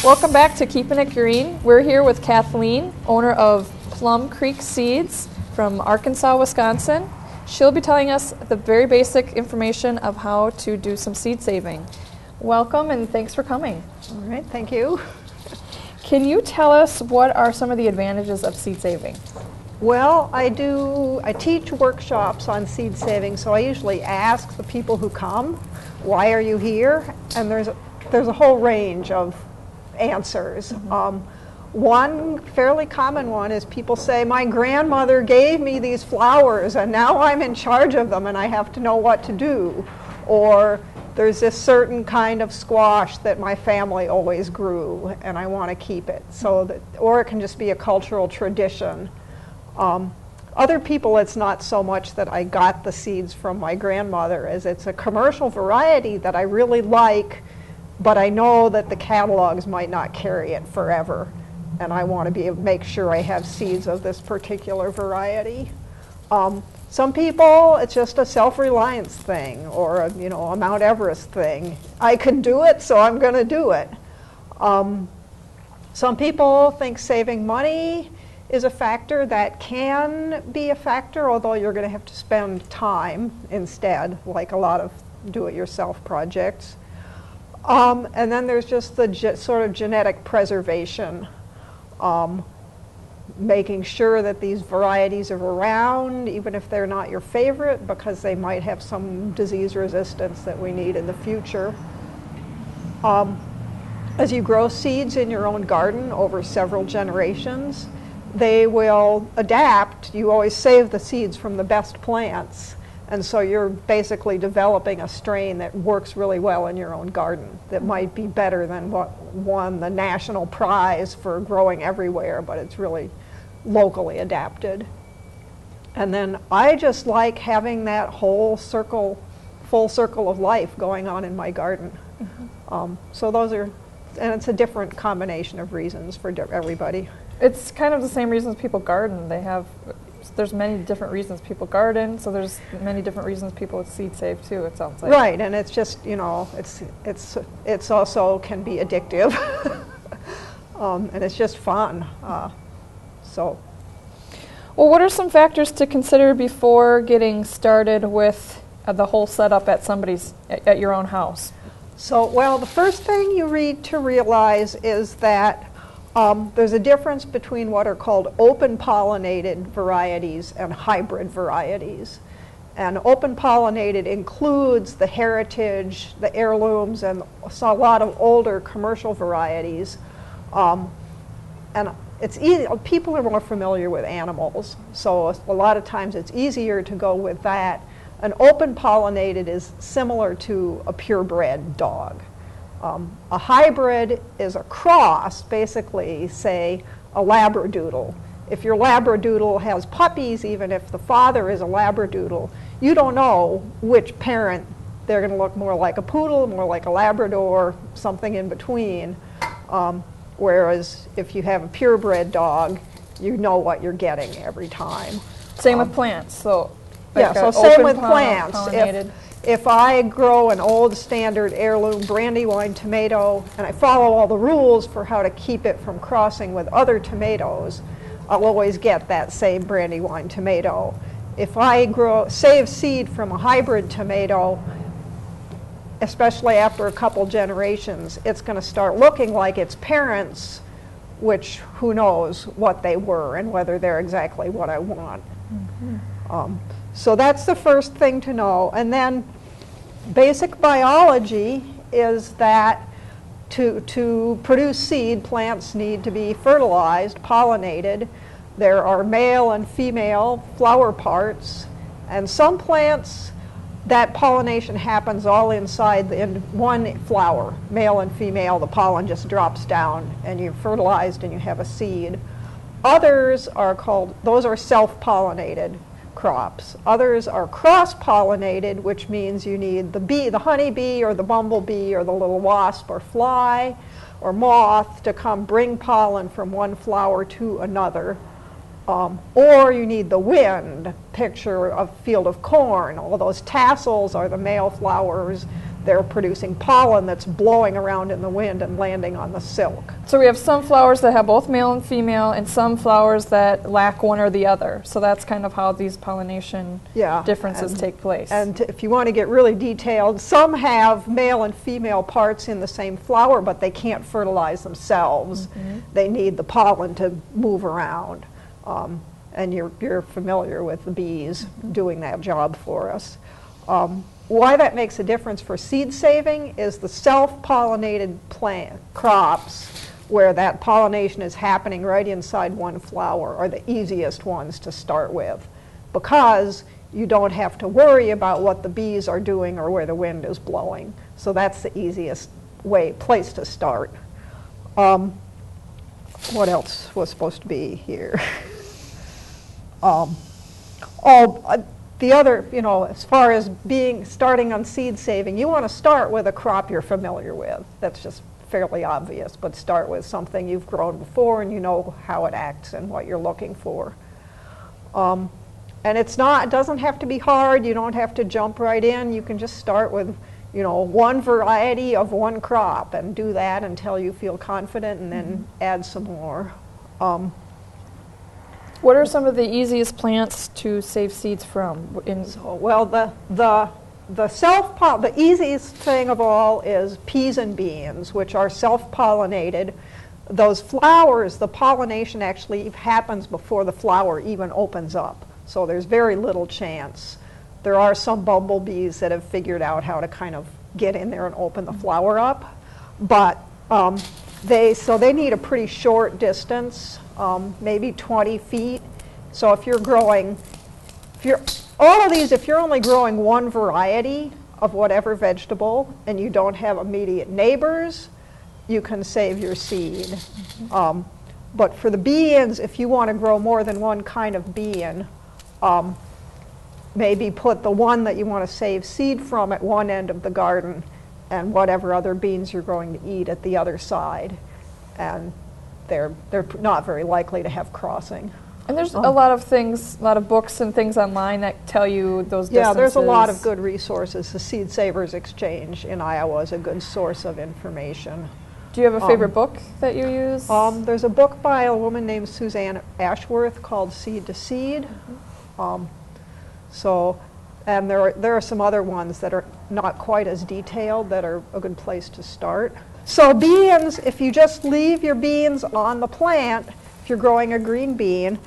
Welcome back to Keeping It Green. We're here with Kathleen, owner of Plum Creek Seeds from Arkansas, Wisconsin. She'll be telling us the very basic information of how to do some seed saving. Welcome and thanks for coming. All right, thank you. Can you tell us what are some of the advantages of seed saving? Well, I teach workshops on seed saving, so I usually ask the people who come, why are you here? And there's a whole range of answers. One fairly common one is people say, my grandmother gave me these flowers and now I'm in charge of them and I have to know what to do. Or there's this certain kind of squash that my family always grew and I want to keep it. Or it can just be a cultural tradition. Other people, it's not so much that I got the seeds from my grandmother as it's a commercial variety that I really like, but I know that the catalogs might not carry it forever, and I want to make sure I have seeds of this particular variety. Some people, it's just a self-reliance thing, or a Mount Everest thing. I can do it, so I'm going to do it. Some people think saving money is a factor. That can be a factor, although you're going to have to spend time instead, like a lot of do-it-yourself projects. And then there's just the sort of genetic preservation, making sure that these varieties are around, even if they're not your favorite, because they might have some disease resistance that we need in the future. As you grow seeds in your own garden over several generations, they will adapt. You always save the seeds from the best plants. And so you're basically developing a strain that works really well in your own garden that might be better than what won the national prize for growing everywhere, but it's really locally adapted. And then I just like having that whole circle, full circle of life going on in my garden. So those are, and it's a different combination of reasons for everybody. It's kind of the same reasons people garden. There's many different reasons people garden, so there's many different reasons people seed save too, it sounds like. Right, and it's just, it's also can be addictive. And it's just fun. Well, what are some factors to consider before getting started with the whole setup at your own house? Well, the first thing you need to realize is that there's a difference between what are called open pollinated varieties and hybrid varieties. And open pollinated includes the heritage, the heirlooms, and a lot of older commercial varieties. And it's easy, people are more familiar with animals, so a lot of times it's easier to go with that. An open pollinated is similar to a purebred dog. A hybrid is a cross, basically, say, a Labradoodle. If your Labradoodle has puppies, even if the father is a Labradoodle, you don't know which parent. They're going to look more like a poodle, more like a Labrador, something in between. Whereas if you have a purebred dog, you know what you're getting every time. Same with plants. So same with plants. If I grow an old standard heirloom Brandywine tomato and I follow all the rules for how to keep it from crossing with other tomatoes, I'll always get that same Brandywine tomato. If I save seed from a hybrid tomato, especially after a couple generations, it's going to start looking like its parents, which who knows what they were and whether they're exactly what I want. So that's the first thing to know. And then basic biology is that to produce seed, plants need to be fertilized, pollinated. There are male and female flower parts, and some plants, that pollination happens all inside one flower, male and female. The pollen just drops down and you're fertilized and you have a seed. Others are those are self-pollinated crops. Others are cross-pollinated, which means you need the honeybee or the bumblebee or the little wasp or fly or moth to come bring pollen from one flower to another. Or you need the wind, picture of field of corn. All those tassels are the male flowers. they're producing pollen that's blowing around in the wind and landing on the silk. So we have some flowers that have both male and female, and some flowers that lack one or the other. So that's kind of how these pollination differences take place. And if you want to get really detailed, some have male and female parts in the same flower, but they can't fertilize themselves. They need the pollen to move around. And you're familiar with the bees doing that job for us. Why that makes a difference for seed saving is the self-pollinated plant crops where that pollination is happening right inside one flower are the easiest ones to start with, because you don't have to worry about what the bees are doing or where the wind is blowing. So that's the easiest place to start. What else was supposed to be here? The other, as far as starting on seed saving, you want to start with a crop you're familiar with. That's just fairly obvious, but start with something you've grown before and you know how it acts and what you're looking for. And it doesn't have to be hard. You don't have to jump right in. You can just start with, one variety of one crop and do that until you feel confident, and then add some more. What are some of the easiest plants to save seeds from? The easiest thing of all is peas and beans, which are self-pollinated. Those flowers, the pollination actually happens before the flower even opens up. So there's very little chance. There are some bumblebees that have figured out how to kind of get in there and open the flower up. But they need a pretty short distance. Maybe 20 feet. So if you're only growing one variety of whatever vegetable and you don't have immediate neighbors, you can save your seed. But for the beans, if you want to grow more than one kind of bean, maybe put the one that you want to save seed from at one end of the garden and whatever other beans you're going to eat at the other side. And they're not very likely to have crossing. And there's a lot of books and things online that tell you those distances. Yeah, there's a lot of good resources. The Seed Savers Exchange in Iowa is a good source of information. Do you have a favorite book that you use? There's a book by a woman named Suzanne Ashworth called Seed to Seed. And there are some other ones that are not quite as detailed that are a good place to start. So beans, if you just leave your beans on the plant, if you're growing a green bean,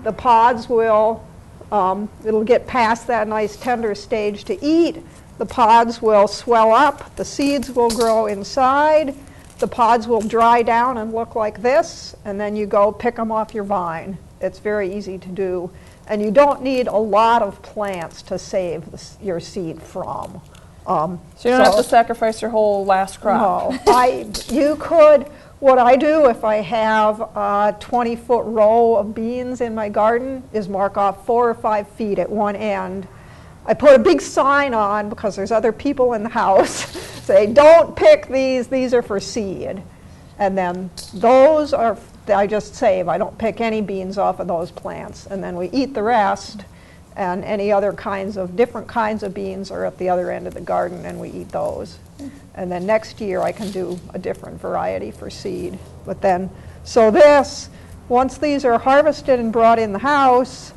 the pods will, it'll get past that nice tender stage to eat. The pods will swell up, the seeds will grow inside, the pods will dry down and look like this, and then you go pick them off your vine. It's very easy to do. And you don't need a lot of plants to save your seed from. So you don't have to sacrifice your whole last crop. No, you could. What I do if I have a 20-foot row of beans in my garden is mark off 4 or 5 feet at one end. I put a big sign on, because there's other people in the house, say, don't pick these are for seed. And then those are, I just save. I don't pick any beans off of those plants. And then we eat the rest. And any other different kinds of beans are at the other end of the garden, and we eat those. And then next year I can do a different variety for seed. But then, once these are harvested and brought in the house,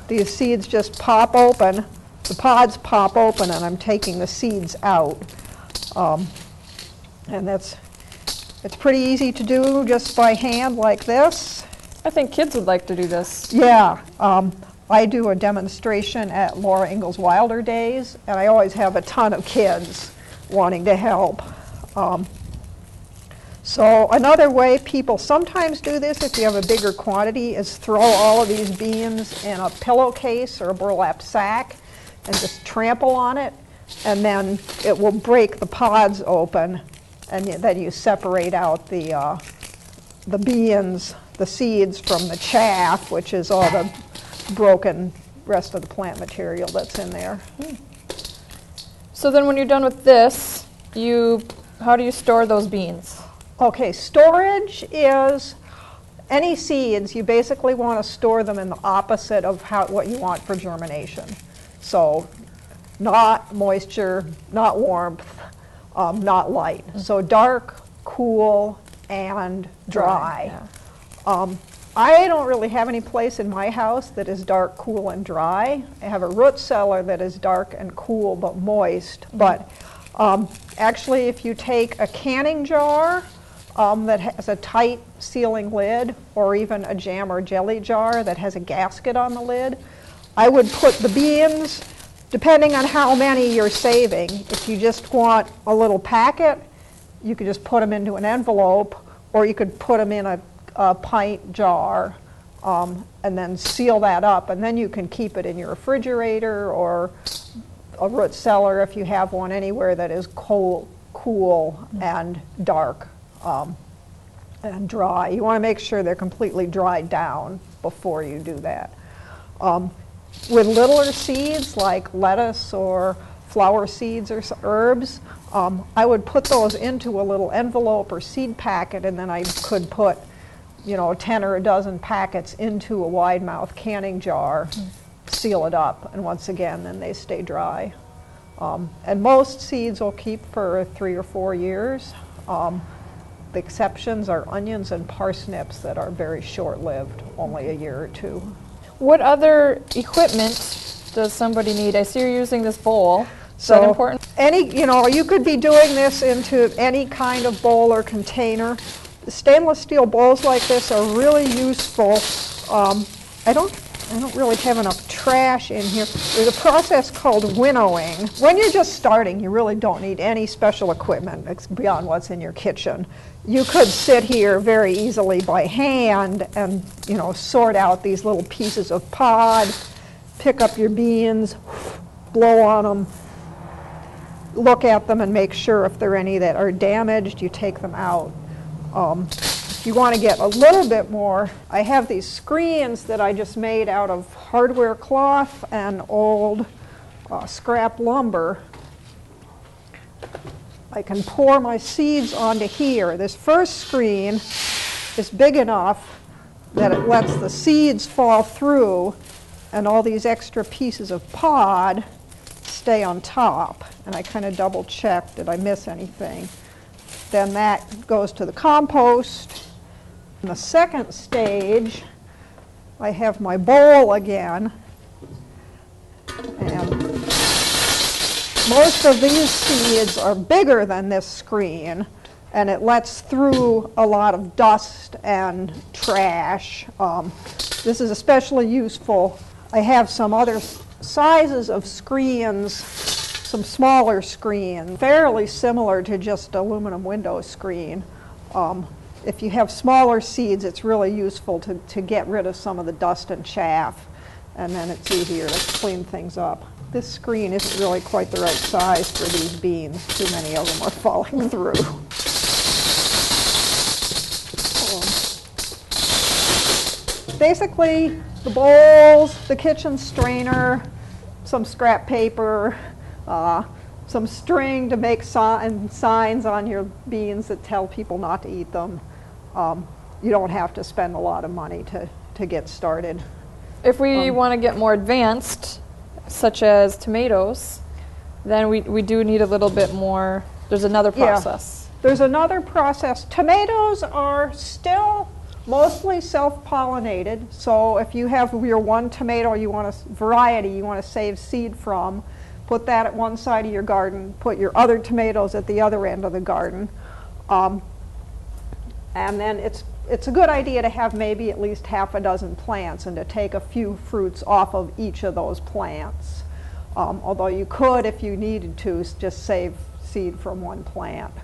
these seeds just pop open. The pods pop open, and I'm taking the seeds out. And it's pretty easy to do just by hand like this. I think kids would like to do this. Yeah. I do a demonstration at Laura Ingalls Wilder Days, and I always have a ton of kids wanting to help. So another way people sometimes do this, if you have a bigger quantity, is throw all of these beans in a pillowcase or a burlap sack and just trample on it, and then it will break the pods open, and then you separate out the beans, the seeds, from the chaff, which is all the broken rest of the plant material that's in there. So then when you're done with this, how do you store those beans? Okay, storage is any seeds, you basically want to store them in the opposite of what you want for germination. So not moisture, not warmth, not light. So dark, cool, and dry. Yeah. I don't really have any place in my house that is dark, cool, and dry. I have a root cellar that is dark and cool but moist. But actually, if you take a canning jar that has a tight sealing lid, or even a jam or jelly jar that has a gasket on the lid, I would put the beans, depending on how many you're saving. If you just want a little packet, you could just put them into an envelope, or you could put them in a pint jar and then seal that up, and then you can keep it in your refrigerator or a root cellar if you have one anywhere that is cool and dark and dry. You want to make sure they're completely dried down before you do that. With littler seeds like lettuce or flower seeds or herbs, I would put those into a little envelope or seed packet, and then I could put 10 or a dozen packets into a wide mouth canning jar, seal it up, and once again, then they stay dry. And most seeds will keep for 3 or 4 years. The exceptions are onions and parsnips that are very short-lived, only a year or 2. What other equipment does somebody need? I see you're using this bowl. Is that important? You could be doing this into any kind of bowl or container. Stainless steel bowls like this are really useful. I don't really have enough trash in here. There's a process called winnowing. When you're just starting, you really don't need any special equipment beyond what's in your kitchen. You could sit here very easily by hand and sort out these little pieces of pod, pick up your beans, blow on them, look at them and make sure if there are any that are damaged, you take them out. If you want to get a little bit more, I have these screens that I just made out of hardware cloth and old scrap lumber. I can pour my seeds onto here. This first screen is big enough that it lets the seeds fall through and all these extra pieces of pod stay on top. And I kind of double check, did I miss anything? Then that goes to the compost. In the second stage, I have my bowl again. And most of these seeds are bigger than this screen, and it lets through a lot of dust and trash. This is especially useful. I have some other sizes of screens, some smaller screens, fairly similar to just aluminum window screen. If you have smaller seeds, it's really useful to get rid of some of the dust and chaff, and then it's easier to clean things up. This screen isn't really quite the right size for these beans. Too many of them are falling through. Basically, the bowls, the kitchen strainer, some scrap paper, some string to make signs on your beans that tell people not to eat them. You don't have to spend a lot of money to get started. If we want to get more advanced, such as tomatoes, then we do need a little bit more. There's another process. Yeah, there's another process. Tomatoes are still mostly self-pollinated. So if you have your one tomato you want to save seed from, put that at one side of your garden, put your other tomatoes at the other end of the garden. And then it's a good idea to have maybe at least half a dozen plants and to take a few fruits off of each of those plants. Although you could, if you needed to, just save seed from one plant.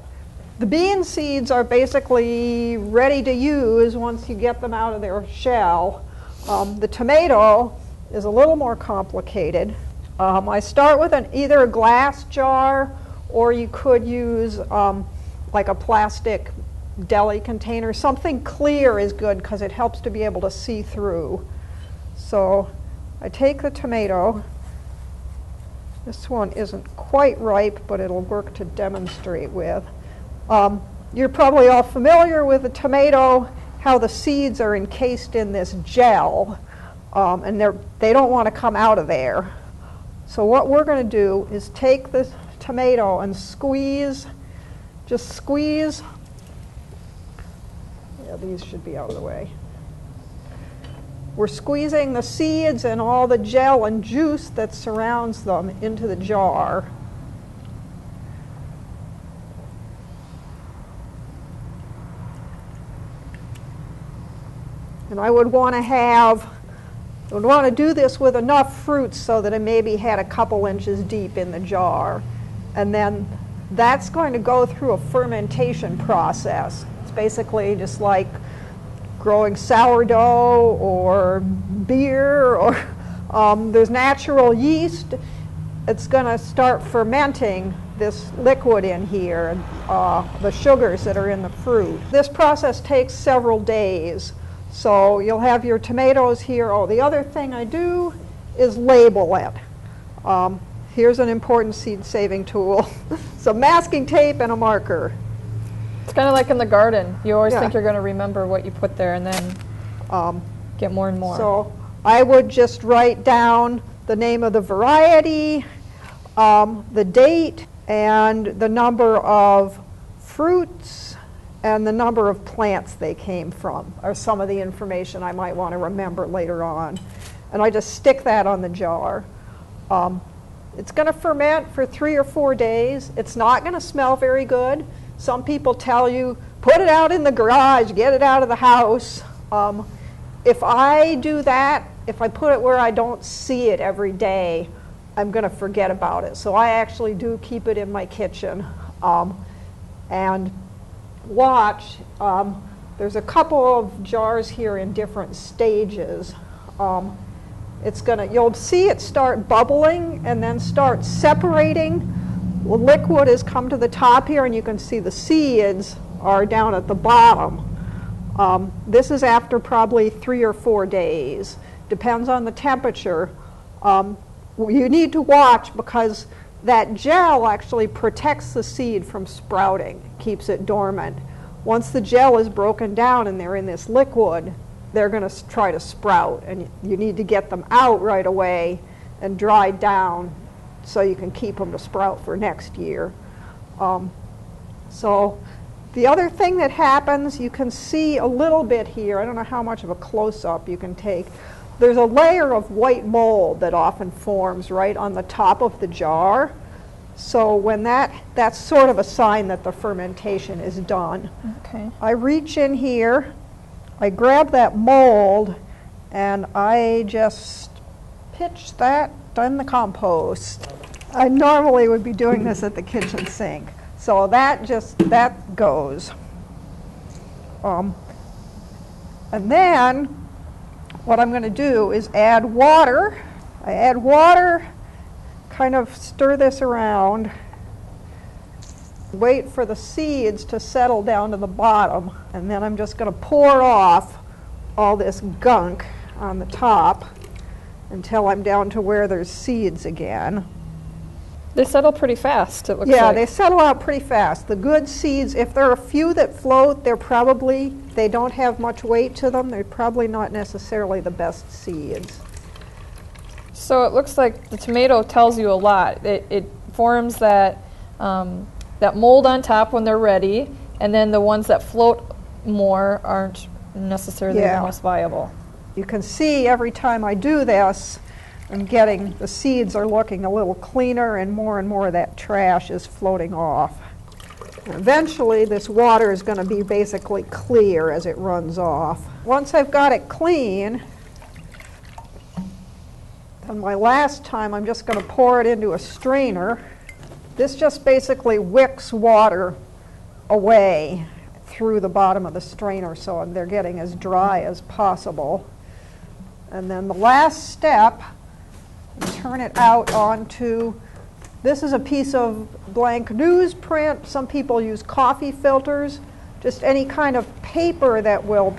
The bean seeds are basically ready to use once you get them out of their shell. The tomato is a little more complicated. I start with either a glass jar, or you could use like a plastic deli container. Something clear is good because it helps to be able to see through. So I take the tomato. This one isn't quite ripe, but it'll work to demonstrate with. You're probably all familiar with the tomato, how the seeds are encased in this gel, and they don't want to come out of there. So what we're going to do is take the tomato and squeeze, just squeeze. Yeah, these should be out of the way. We're squeezing the seeds and all the gel and juice that surrounds them into the jar. And I would want to do this with enough fruits so that it maybe had a couple inches deep in the jar. And then that's going to go through a fermentation process. It's basically just like growing sourdough or beer, or there's natural yeast. It's going to start fermenting this liquid in here, the sugars that are in the fruit. This process takes several days. So you'll have your tomatoes here. Oh, the other thing I do is label it. Here's an important seed-saving tool. Some masking tape and a marker. It's kind of like in the garden. You always think you're going to remember what you put there and then get more and more. So I would just write down the name of the variety, the date, and the number of fruits, and the number of plants they came from, or some of the information I might want to remember later on. And I just stick that on the jar. It's going to ferment for 3 or 4 days. It's not going to smell very good. Some people tell you, put it out in the garage, get it out of the house. If I do that, if I put it where I don't see it every day, I'm going to forget about it. So I actually do keep it in my kitchen. And watch, there's a couple of jars here in different stages. You'll see it start bubbling and then start separating. The liquid has come to the top here, and you can see the seeds are down at the bottom. This is after probably 3 or 4 days. Depends on the temperature. You need to watch because that gel actually protects the seed from sprouting, keeps it dormant. Once the gel is broken down and they're in this liquid, they're going to try to sprout, and you need to get them out right away and dried down so you can keep them to sprout for next year. So the other thing that happens, you can see a little bit here, I don't know how much of a close-up you can take. There's a layer of white mold that often forms right on the top of the jar. So when that's sort of a sign that the fermentation is done. Okay. I reach in here, I grab that mold, and I just pitch that in the compost. I normally would be doing this at the kitchen sink. So that goes. And then what I'm going to do is add water. I add water, kind of stir this around, wait for the seeds to settle down to the bottom, and then I'm just going to pour off all this gunk on the top until I'm down to where there's seeds again. They settle pretty fast, it looks like. Yeah, they settle out pretty fast. The good seeds, if there are a few that float, they don't have much weight to them. They're probably not necessarily the best seeds. So it looks like the tomato tells you a lot. It forms that mold on top when they're ready, and then the ones that float more aren't necessarily the most viable. You can see every time I do this, the seeds are looking a little cleaner, and more of that trash is floating off. And eventually this water is going to be basically clear as it runs off. Once I've got it clean, then my last time I'm just going to pour it into a strainer. This just basically wicks water away through the bottom of the strainer so they're getting as dry as possible. And then the last step, turn it out onto, this is a piece of blank newsprint. Some people use coffee filters, just any kind of paper that will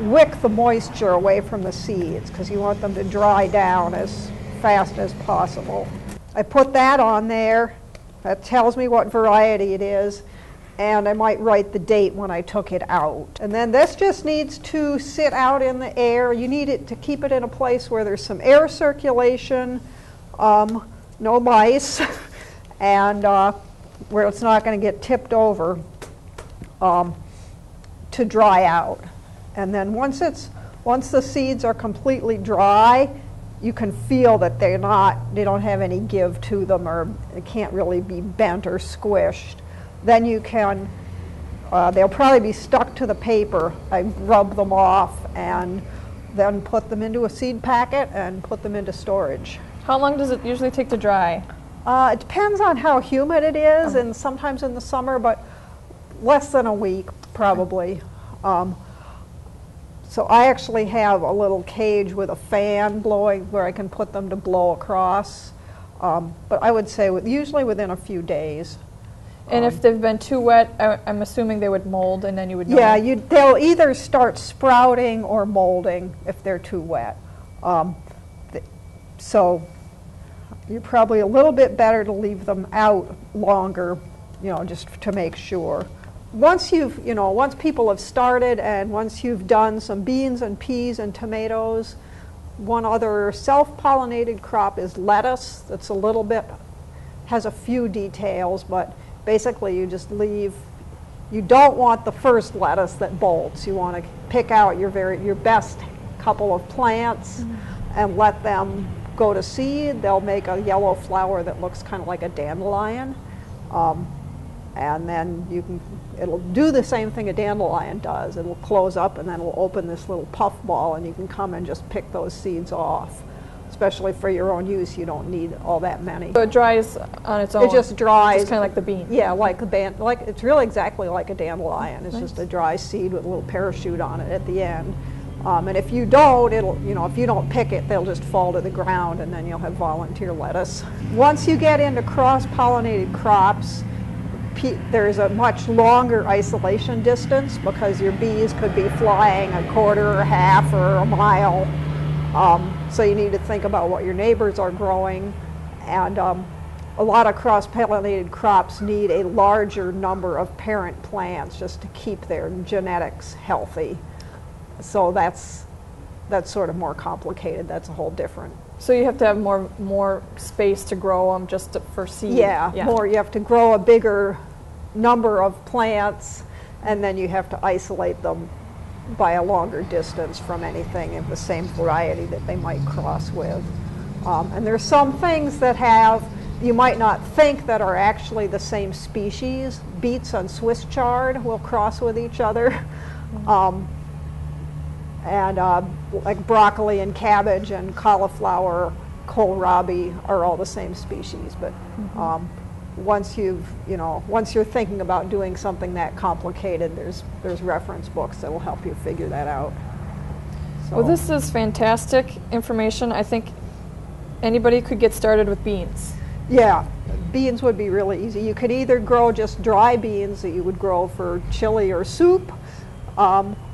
wick the moisture away from the seeds because you want them to dry down as fast as possible. I put that on there. That tells me what variety it is, and I might write the date when I took it out. And then this just needs to sit out in the air. You need it to keep it in a place where there's some air circulation. no mice, and where it's not going to get tipped over to dry out. And then once the seeds are completely dry, you can feel that they don't have any give to them, or it can't really be bent or squished. Then you can, they'll probably be stuck to the paper. I rub them off and then put them into a seed packet and put them into storage. How long does it usually take to dry? It depends on how humid it is, and sometimes in the summer, but less than a week probably. So I actually have a little cage with a fan blowing where I can put them to blow across. But I would say usually within a few days. And if they've been too wet, I'm assuming they would mold, and then you would know. Yeah, they'll either start sprouting or molding if they're too wet. So you're probably a little bit better to leave them out longer, just to make sure. Once people have started, and once you've done some beans and peas and tomatoes, one other self-pollinated crop is lettuce. That's a little bit, has a few details, but basically you just leave, you don't want the first lettuce that bolts. You want to pick out your best couple of plants and let them go to seed. They'll make a yellow flower that looks kind of like a dandelion. And then it'll do the same thing a dandelion does. It'll close up and then it'll open this little puff ball, and you can come and just pick those seeds off. Especially for your own use, you don't need all that many. So it dries on its own? It just dries. Just kind of like the bean? Yeah, it's really exactly like a dandelion. It's just a dry seed with a little parachute on it at the end. And if you don't, if you don't pick it, they'll just fall to the ground, and then you'll have volunteer lettuce. Once you get into cross-pollinated crops, there's a much longer isolation distance because your bees could be flying a quarter or half or a mile. So you need to think about what your neighbors are growing. And a lot of cross-pollinated crops need a larger number of parent plants just to keep their genetics healthy. So that's sort of more complicated. That's a whole different. So you have to have more space to grow them just for seed. Yeah, more. You have to grow a bigger number of plants, and then you have to isolate them by a longer distance from anything of the same variety that they might cross with. And there's some things that you might not think that are actually the same species. Beets and Swiss chard will cross with each other. Like broccoli and cabbage and cauliflower, kohlrabi are all the same species. But once you're thinking about doing something that complicated, there's reference books that will help you figure that out. So. Well, this is fantastic information. I think anybody could get started with beans. Yeah, beans would be really easy. You could either grow just dry beans that you would grow for chili or soup,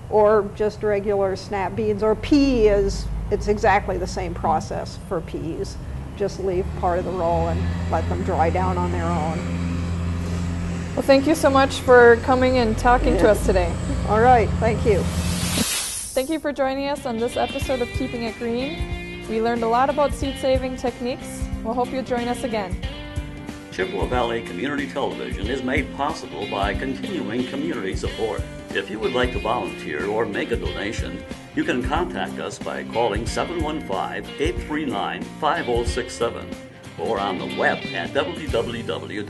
or just regular snap beans, or it's exactly the same process for peas. Just leave part of the row and let them dry down on their own. Well, thank you so much for coming and talking to us today. All right, thank you. Thank you for joining us on this episode of Keeping It Green. We learned a lot about seed-saving techniques. We'll hope you'll join us again. Chippewa Valley Community Television is made possible by continuing community support. If you would like to volunteer or make a donation, you can contact us by calling 715-839-5067 or on the web at www.cbctv.org.